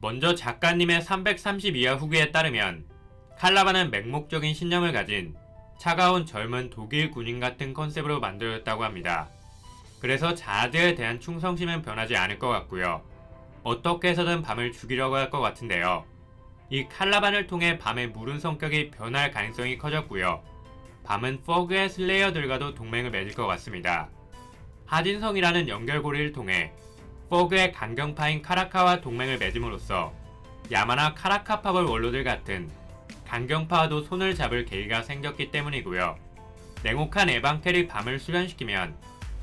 먼저 작가님의 332화 후기에 따르면 칼라반은 맹목적인 신념을 가진 차가운 젊은 독일 군인 같은 컨셉으로 만들어졌다고 합니다. 그래서 자아드에 대한 충성심은 변하지 않을 것 같고요. 어떻게 해서든 밤을 죽이려고 할 것 같은데요. 이 칼라반을 통해 밤의 무른 성격이 변할 가능성이 커졌고요. 밤은 퍼그의 슬레이어들과도 동맹을 맺을 것 같습니다. 하진성이라는 연결고리를 통해 퍼그의 강경파인 카라카와 동맹을 맺음으로써 야마나 카라카파벌 원로들 같은 강경파와도 손을 잡을 계기가 생겼기 때문이고요. 냉혹한 에반켈이 밤을 수련시키면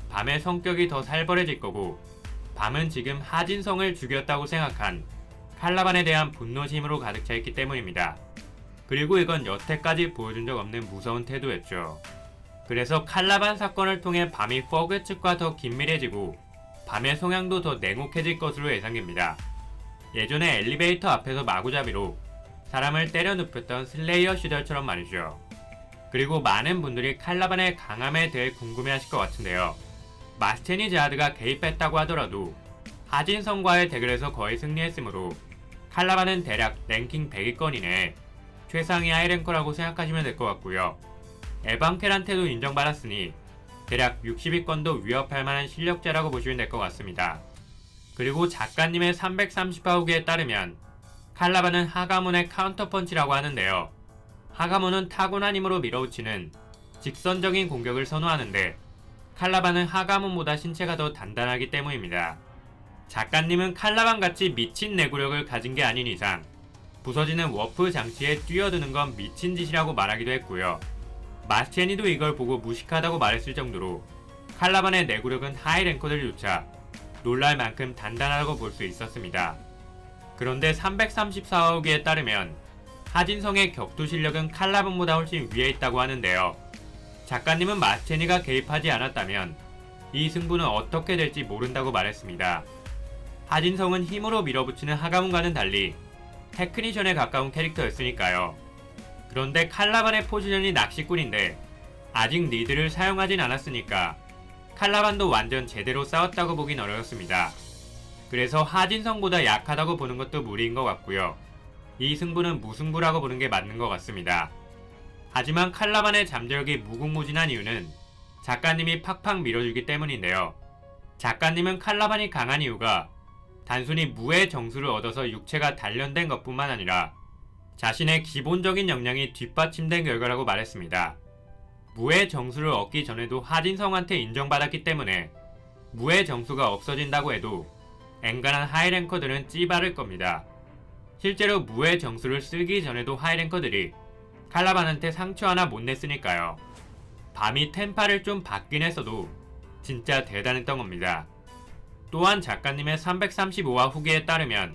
밤의 성격이 더 살벌해질 거고, 밤은 지금 하진성을 죽였다고 생각한 칼라반에 대한 분노심으로 가득 차 있기 때문입니다. 그리고 이건 여태까지 보여준 적 없는 무서운 태도였죠. 그래서 칼라반 사건을 통해 밤이 퍼그 측과 더 긴밀해지고 밤의 성향도 더 냉혹해질 것으로 예상됩니다. 예전에 엘리베이터 앞에서 마구잡이로 사람을 때려 눕혔던 슬레이어 시절처럼 말이죠. 그리고 많은 분들이 칼라반의 강함에 대해 궁금해하실 것 같은데요. 마스테니 자하드가 개입했다고 하더라도 하진성과의 대결에서 거의 승리했으므로 칼라반은 대략 랭킹 100위권 이내 최상위 하이랭커라고 생각하시면 될 것 같고요. 에반켈한테도 인정받았으니 대략 60위권도 위협할 만한 실력자라고 보시면 될 것 같습니다. 그리고 작가님의 330화 후기에 따르면 칼라반은 하가몬의 카운터펀치라고 하는데요. 하가몬은 타고난 힘으로 밀어붙이는 직선적인 공격을 선호하는데 칼라반은 하가몬보다 신체가 더 단단하기 때문입니다. 작가님은 칼라반같이 미친 내구력을 가진 게 아닌 이상 부서지는 워프 장치에 뛰어드는 건 미친 짓이라고 말하기도 했고요. 마스체니도 이걸 보고 무식하다고 말했을 정도로 칼라반의 내구력은 하이랭커들조차 놀랄 만큼 단단하다고 볼 수 있었습니다. 그런데 334화 후기에 따르면 하진성의 격투 실력은 칼라반보다 훨씬 위에 있다고 하는데요. 작가님은 마스체니가 개입하지 않았다면 이 승부는 어떻게 될지 모른다고 말했습니다. 하진성은 힘으로 밀어붙이는 하가문과는 달리 테크니션에 가까운 캐릭터였으니까요. 그런데 칼라반의 포지션이 낚시꾼인데 아직 리드를 사용하진 않았으니까 칼라반도 완전 제대로 싸웠다고 보긴 어려웠습니다. 그래서 하진성보다 약하다고 보는 것도 무리인 것 같고요. 이 승부는 무승부라고 보는 게 맞는 것 같습니다. 하지만 칼라반의 잠재력이 무궁무진한 이유는 작가님이 팍팍 밀어주기 때문인데요. 작가님은 칼라반이 강한 이유가 단순히 무의 정수를 얻어서 육체가 단련된 것뿐만 아니라 자신의 기본적인 역량이 뒷받침된 결과라고 말했습니다. 무의 정수를 얻기 전에도 하진성한테 인정받았기 때문에 무의 정수가 없어진다고 해도 앵간한 하이랭커들은 찌바를 겁니다. 실제로 무의 정수를 쓰기 전에도 하이랭커들이 칼라반한테 상처 하나 못 냈으니까요. 밤이 템파를 좀 받긴 했어도 진짜 대단했던 겁니다. 또한 작가님의 335화 후기에 따르면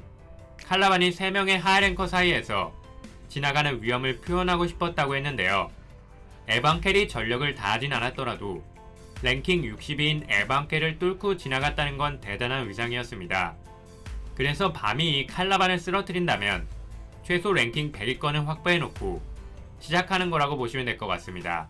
칼라반이 3명의 하이랭커 사이에서 지나가는 위험을 표현하고 싶었다고 했는데요. 에반켈이 전력을 다하진 않았더라도 랭킹 60위인 에반켈을 뚫고 지나갔다는 건 대단한 위상이었습니다. 그래서 밤이 이 칼라반을 쓰러뜨린다면 최소 랭킹 100위권은 확보해놓고 시작하는 거라고 보시면 될 것 같습니다.